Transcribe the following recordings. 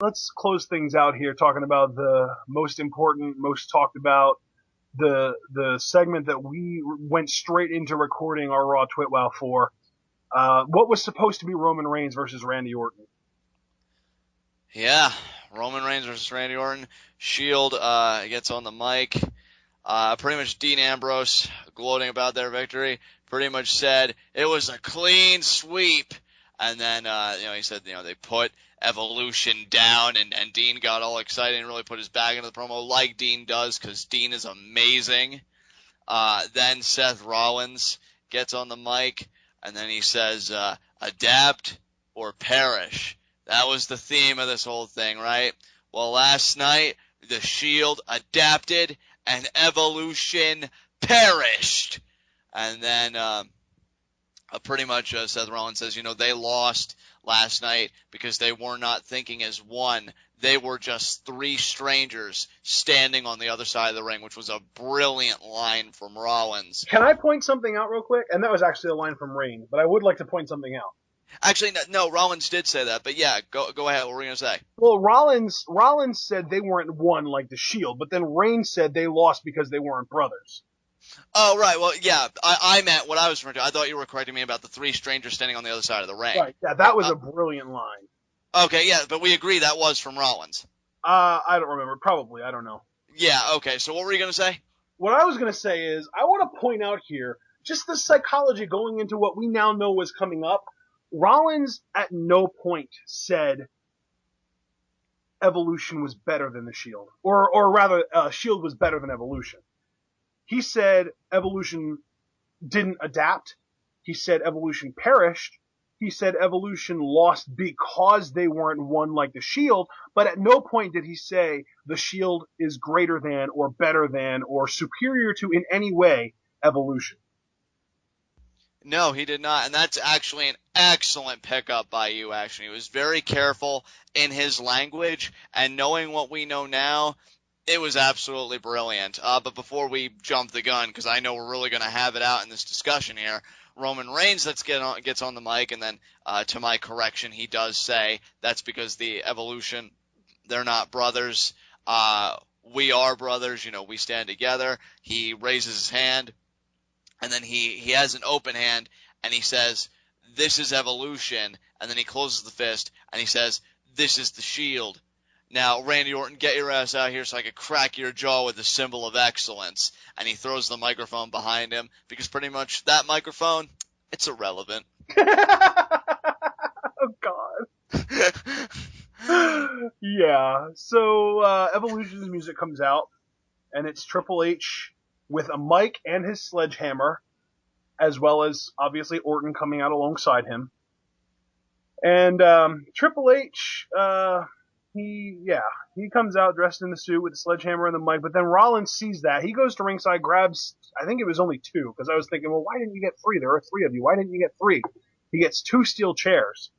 let's close things out here talking about the most important, most talked about, the segment that we went straight into recording our Raw Twitwow for. What was supposed to be Roman Reigns versus Randy Orton? Yeah, Roman Reigns versus Randy Orton. Shield gets on the mic. Pretty much Dean Ambrose, gloating about their victory, pretty much said it was a clean sweep. And then, he said, they put Evolution down, and Dean got all excited and really put his bag into the promo like Dean does, because Dean is amazing. Then Seth Rollins gets on the mic, and then he says, adapt or perish. That was the theme of this whole thing, right? Well, last night, the Shield adapted and Evolution perished. And then pretty much Seth Rollins says, they lost last night because they were not thinking as one. They were just three strangers standing on the other side of the ring, which was a brilliant line from Rollins. Can I point something out real quick? And that was actually a line from Reigns, but I would like to point something out. Actually, no, Rollins did say that, but yeah, go ahead. What were you gonna say? Well, Rollins said they weren't one like the Shield, but then Reigns said they lost because they weren't brothers. Oh, right. Well, yeah, I meant what I was referring to. I thought you were correcting me about the three strangers standing on the other side of the ring. Right. Yeah, that was a brilliant line. Okay, yeah, but we agree that was from Rollins. I don't remember. Probably. I don't know. Yeah, okay, so what were you going to say? What I was going to say is, I want to point out here just the psychology going into what we now know is coming up. Rollins at no point said Evolution was better than the Shield, or rather, Shield was better than Evolution. He said Evolution didn't adapt. He said Evolution perished. He said Evolution lost because they weren't one like the Shield, but at no point did he say the Shield is greater than or better than or superior to in any way Evolution. No, he did not, and that's actually an excellent pickup by you, actually. He was very careful in his language, and knowing what we know now, it was absolutely brilliant. But before we jump the gun, because I know we're really going to have it out in this discussion here, Roman Reigns gets on the mic, and then to my correction, he does say that's because the Evolution, they're not brothers. We are brothers, we stand together. He raises his hand, and then he has an open hand, and he says, "This is Evolution," and then he closes the fist, and he says, "This is the Shield." Now, Randy Orton, get your ass out here so I can crack your jaw with the symbol of excellence. And he throws the microphone behind him because pretty much that microphone, it's irrelevant. Oh, God. Yeah. So, Evolution's music comes out, and it's Triple H with a mic and his sledgehammer, as well as, obviously, Orton coming out alongside him. And Triple H, he comes out dressed in the suit with the sledgehammer and the mic, but then Rollins sees that. He goes to ringside, grabs, I think it was only two, because I was thinking, well, why didn't you get three? There are three of you. Why didn't you get three? He gets two steel chairs.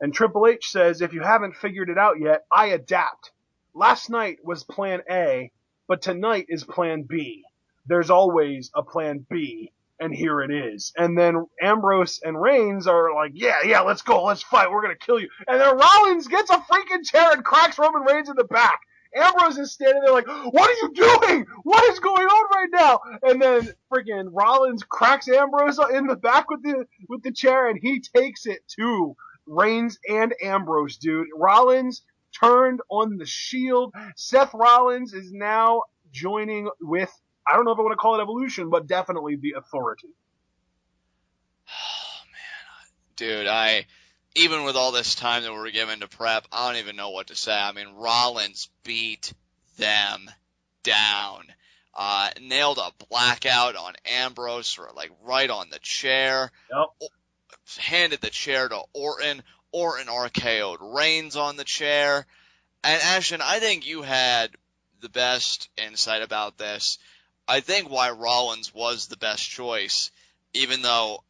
And Triple H says, if you haven't figured it out yet, I adapt. Last night was plan A, but tonight is plan B. There's always a plan B, and here it is. And then Ambrose and Reigns are like, yeah, let's go, let's fight, we're gonna kill you. And then Rollins gets a freaking chair and cracks Roman Reigns in the back. Ambrose is standing there like, what are you doing? What is going on right now? And then freaking Rollins cracks Ambrose in the back with the chair, and he takes it to Reigns and Ambrose, dude. Rollins turned on the Shield. Seth Rollins is now joining with, I don't know if I want to call it Evolution, but definitely the Authority. Oh, man. Dude, even with all this time that we're given to prep, I don't even know what to say. I mean, Rollins beat them down. Nailed a blackout on Ambrose, like right on the chair. Yep. Handed the chair to Orton. Orton RKO'd Reigns on the chair. And Ashton, I think you had the best insight about this. I think why Rollins was the best choice, even though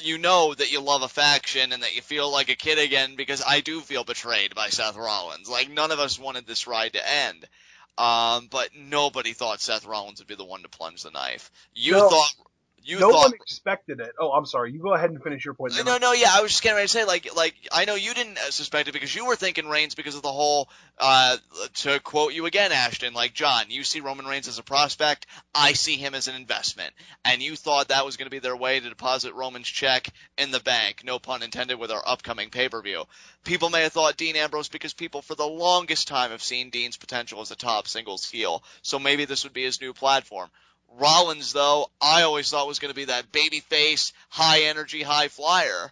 you know that you love a faction and that you feel like a kid again, because I do feel betrayed by Seth Rollins. Like, none of us wanted this ride to end. But nobody thought Seth Rollins would be the one to plunge the knife. You No. thought You No thought one expected it. Oh, I'm sorry. You go ahead and finish your point. No, yeah, I was just getting ready to say, like, I know you didn't suspect it because you were thinking Reigns because of the whole, to quote you again, Ashton, like, John, you see Roman Reigns as a prospect, I see him as an investment. And you thought that was going to be their way to deposit Roman's check in the bank, no pun intended, with our upcoming pay-per-view. People may have thought Dean Ambrose because people for the longest time have seen Dean's potential as a top singles heel, so maybe this would be his new platform. Rollins, though, I always thought was going to be that babyface, high energy, high flyer.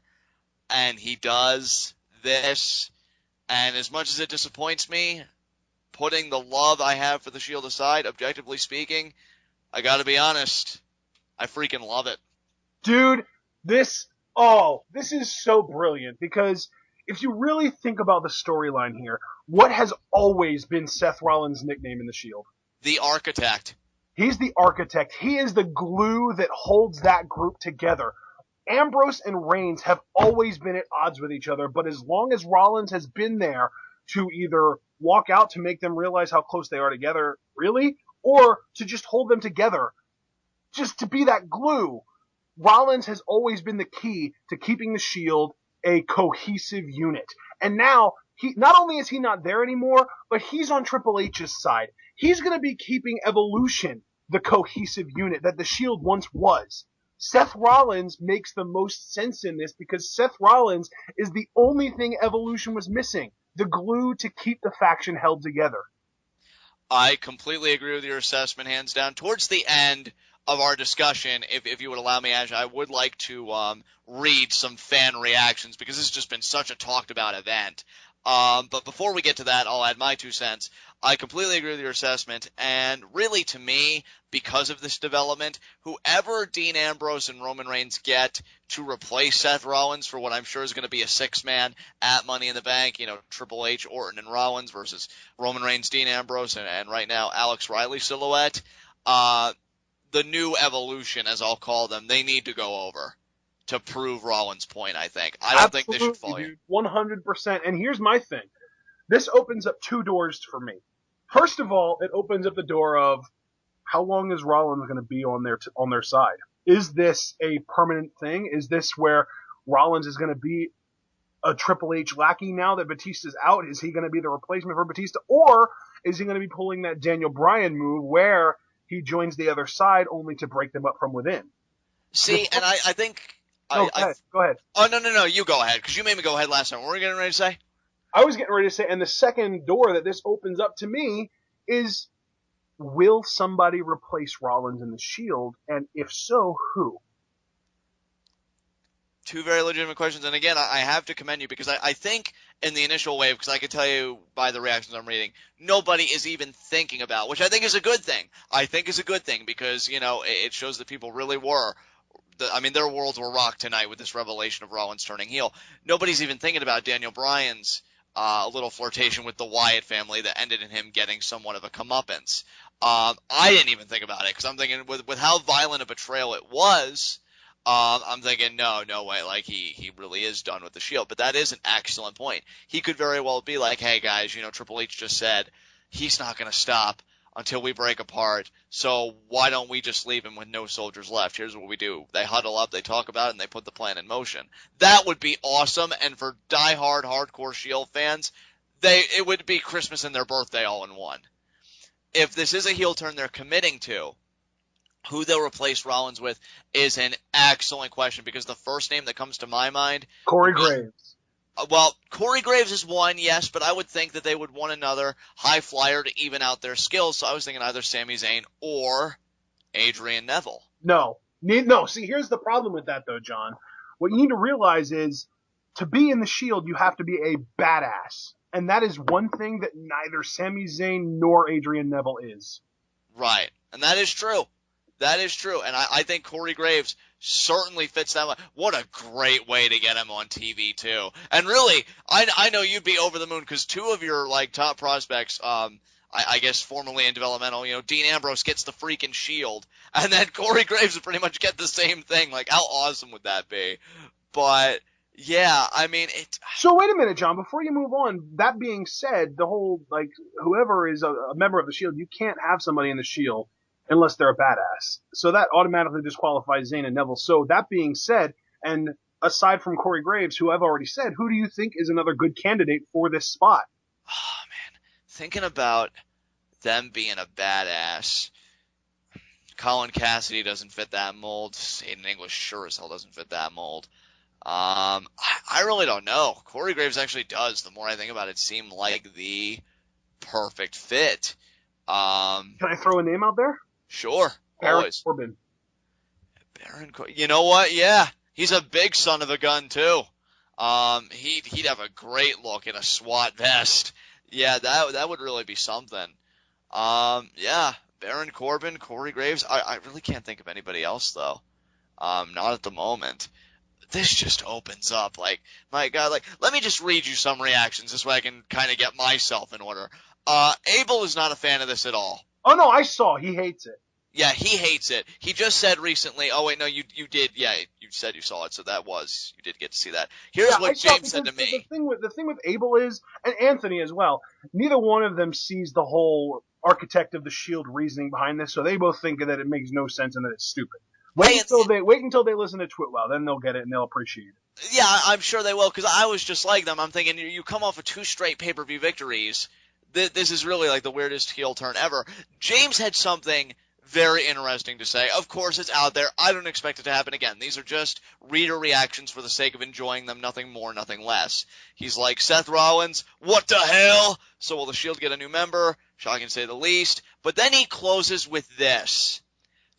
And he does this. And as much as it disappoints me, putting the love I have for the Shield aside, objectively speaking, I got to be honest, I freaking love it. Dude, this is so brilliant because if you really think about the storyline here, what has always been Seth Rollins' nickname in the Shield? The Architect. He's the architect. He is the glue that holds that group together. Ambrose and Reigns have always been at odds with each other, but as long as Rollins has been there to either walk out to make them realize how close they are together, really, or to just hold them together, just to be that glue, Rollins has always been the key to keeping the Shield a cohesive unit. And now, not only is he not there anymore, but he's on Triple H's side. He's going to be keeping Evolution the cohesive unit that the Shield once was. Seth Rollins makes the most sense in this because Seth Rollins is the only thing Evolution was missing, the glue to keep the faction held together. I completely agree with your assessment, hands down. Towards the end of our discussion, if you would allow me, Ash, I would like to read some fan reactions because this has just been such a talked about event. But before we get to that, I'll add my 2 cents. I completely agree with your assessment, and really to me, because of this development, whoever Dean Ambrose and Roman Reigns get to replace Seth Rollins for what I'm sure is going to be a 6-man at Money in the Bank, Triple H, Orton, and Rollins versus Roman Reigns, Dean Ambrose, and right now Alex Riley silhouette, the new Evolution, as I'll call them, they need to go over to prove Rollins' point, I think. I don't think they should fall in. 100%. And here's my thing. This opens up 2 doors for me. First of all, it opens up the door of how long is Rollins going to be on their side? Is this a permanent thing? Is this where Rollins is going to be a Triple H lackey now that Batista's out? Is he going to be the replacement for Batista? Or is he going to be pulling that Daniel Bryan move where he joins the other side only to break them up from within? See, and I think... Go ahead. Oh, no, you go ahead, because you made me go ahead last time. What were you getting ready to say? I was getting ready to say, and the second door that this opens up to me is, will somebody replace Rollins in the Shield? And if so, who? 2 very legitimate questions. And again, I have to commend you because I think in the initial wave, because I can tell you by the reactions I'm reading, nobody is even thinking about, which I think is a good thing. I think is a good thing because, it shows that people really were. Their worlds were rocked tonight with this revelation of Rollins turning heel. Nobody's even thinking about Daniel Bryan's little flirtation with the Wyatt family that ended in him getting somewhat of a comeuppance. I didn't even think about it because I'm thinking with how violent a betrayal it was, I'm thinking no way, like he really is done with the Shield. But that is an excellent point. He could very well be like, hey guys, Triple H just said he's not going to stop until we break apart. So why don't we just leave him with no soldiers left? Here's what we do. They huddle up, they talk about it, and they put the plan in motion. That would be awesome. And for diehard hardcore Shield fans, it would be Christmas and their birthday all in one. If this is a heel turn they're committing to, who they'll replace Rollins with is an excellent question because the first name that comes to my mind, Corey Graves. Well, Corey Graves is one, yes, but I would think that they would want another high flyer to even out their skills. So I was thinking either Sami Zayn or Adrian Neville. No. See, here's the problem with that, though, John. What you need to realize is to be in the Shield, you have to be a badass. And that is one thing that neither Sami Zayn nor Adrian Neville is. Right. And that is true. That is true. And I think Corey Graves certainly fits that one. What a great way to get him on TV, too. And really, I know you'd be over the moon because 2 of your, top prospects, I guess formerly in developmental, Dean Ambrose gets the freaking Shield. And then Corey Graves would pretty much get the same thing. Like, how awesome would that be? But, yeah, So wait a minute, John. Before you move on, that being said, the whole, whoever is a member of the Shield, you can't have somebody in the Shield unless they're a badass. So that automatically disqualifies Zayn and Neville. So that being said, and aside from Corey Graves, who I've already said, who do you think is another good candidate for this spot? Oh, man. Thinking about them being a badass, Colin Cassidy doesn't fit that mold. Aiden English sure as hell doesn't fit that mold. I really don't know. Corey Graves actually does, the more I think about it, seem like the perfect fit. Can I throw a name out there? Sure, Baron always. Corbin. You know what? Yeah, he's a big son of a gun too. He'd have a great look in a SWAT vest. Yeah, that would really be something. Yeah, Baron Corbin, Corey Graves. I really can't think of anybody else though. Not at the moment. This just opens up, like, my God, like, let me just read you some reactions this way I can kind of get myself in order. Abel is not a fan of this at all. Oh no, I saw. He hates it. Yeah, he hates it. He just said recently, oh wait, no, you did, yeah, you said you saw it, so you did get to see that. Here's what James said to me. The thing with Abel is, and Anthony as well, neither one of them sees the whole architect of the Shield reasoning behind this, so they both think that it makes no sense and that it's stupid. Wait until they listen to Twitwell, then they'll get it and they'll appreciate it. Yeah, I'm sure they will, because I was just like them. I'm thinking, you come off of 2 straight pay-per-view victories. This is really like the weirdest heel turn ever. James had something very interesting to say. Of course, it's out there. I don't expect it to happen again. These are just reader reactions for the sake of enjoying them, nothing more, nothing less. He's like, Seth Rollins, what the hell? So will the Shield get a new member? Shocking to say the least. But then he closes with this.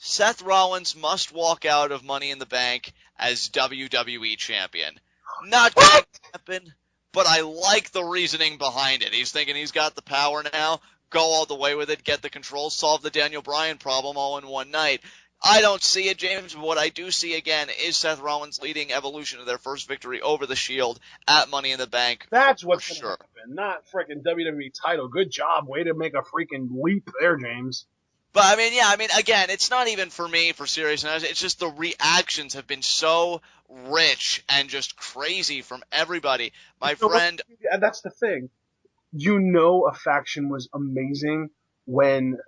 Seth Rollins must walk out of Money in the Bank as WWE champion. Not going to happen, but I like the reasoning behind it. He's thinking he's got the power now, go all the way with it, get the control, solve the Daniel Bryan problem all in one night. I don't see it, James, but what I do see again is Seth Rollins leading Evolution to their first victory over the Shield at Money in the Bank. That's what's going to happen, not freaking WWE title. Good job. Way to make a freaking leap there, James. But again, it's not even for me for seriousness. It's just the reactions have been so rich and just crazy from everybody. My friend, that's the thing. A faction was amazing when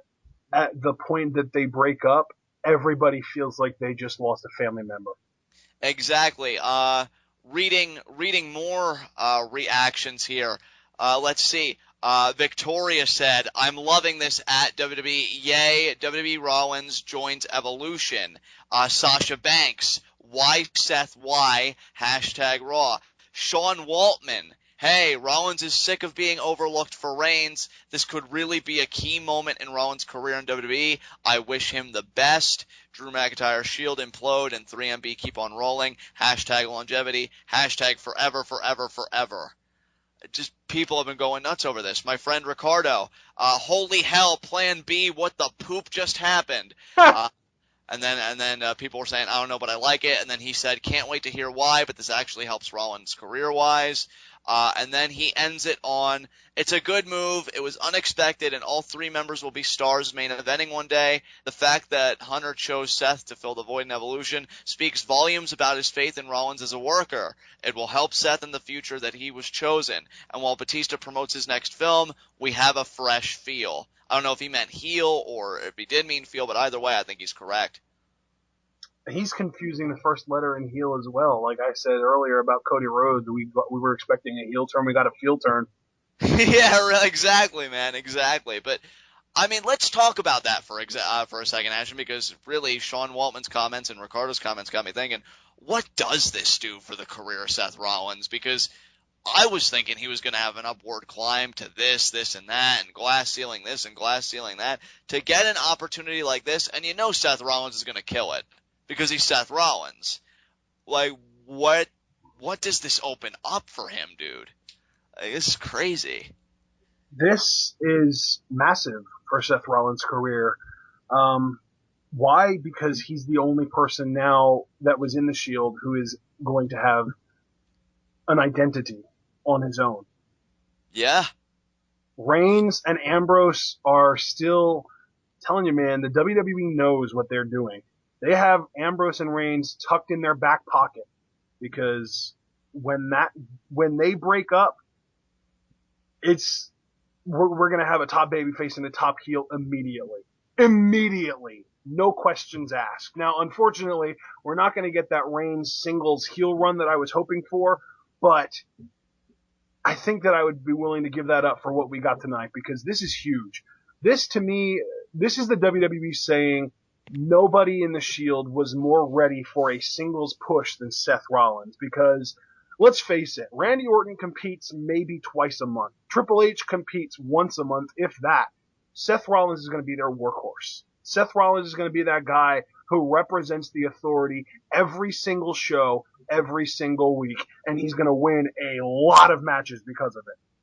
at the point that they break up, everybody feels like they just lost a family member. Exactly. Reading more reactions here. Let's see. Victoria said, I'm loving this at WWE. Yay, WWE Rollins joins Evolution. Sasha Banks, why Seth, why? #Raw. Sean Waltman, hey, Rollins is sick of being overlooked for Reigns. This could really be a key moment in Rollins' career in WWE. I wish him the best. Drew McIntyre, Shield implode, and 3MB keep on rolling. #longevity. #forever, forever, forever. Just people have been going nuts over this. My friend Ricardo, holy hell, Plan B, what the poop just happened? And then people were saying, I don't know, but I like it. And then he said, can't wait to hear why, but this actually helps Rollins career-wise. And then he ends it on, it's a good move, it was unexpected, and all 3 members will be stars main eventing one day. The fact that Hunter chose Seth to fill the void in Evolution speaks volumes about his faith in Rollins as a worker. It will help Seth in the future that he was chosen. And while Batista promotes his next film, we have a fresh feel. I don't know if he meant heel or if he did mean feel, but either way, I think he's correct. He's confusing the first letter in heel as well. Like I said earlier about Cody Rhodes, we were expecting a heel turn, we got a heel turn. Yeah, exactly, man, exactly. But let's talk about that for a second, Ashton, because really Sean Waltman's comments and Ricardo's comments got me thinking, what does this do for the career of Seth Rollins? Because I was thinking he was going to have an upward climb to this, and that, and glass ceiling this and glass ceiling that, to get an opportunity like this, and Seth Rollins is going to kill it. Because he's Seth Rollins. Like, what does this open up for him, dude? Like, this is crazy. This is massive for Seth Rollins' career. Why? Because he's the only person now that was in the Shield who is going to have an identity on his own. Yeah. Reigns and Ambrose are still telling you, man, the WWE knows what they're doing. They have Ambrose and Reigns tucked in their back pocket because when they break up, we're going to have a top babyface and a top heel immediately. immediately. No questions asked. Now, unfortunately, we're not going to get that Reigns singles heel run that I was hoping for, but I think that I would be willing to give that up for what we got tonight because this is huge. This, to me, this is the WWE saying nobody in the Shield was more ready for a singles push than Seth Rollins because let's face it, Randy Orton competes maybe twice a month. Triple H competes once a month, if that. Seth Rollins is going to be their workhorse. Seth Rollins is going to be that guy who represents the authority every single show, every single week, and he's going to win a lot of matches because of it.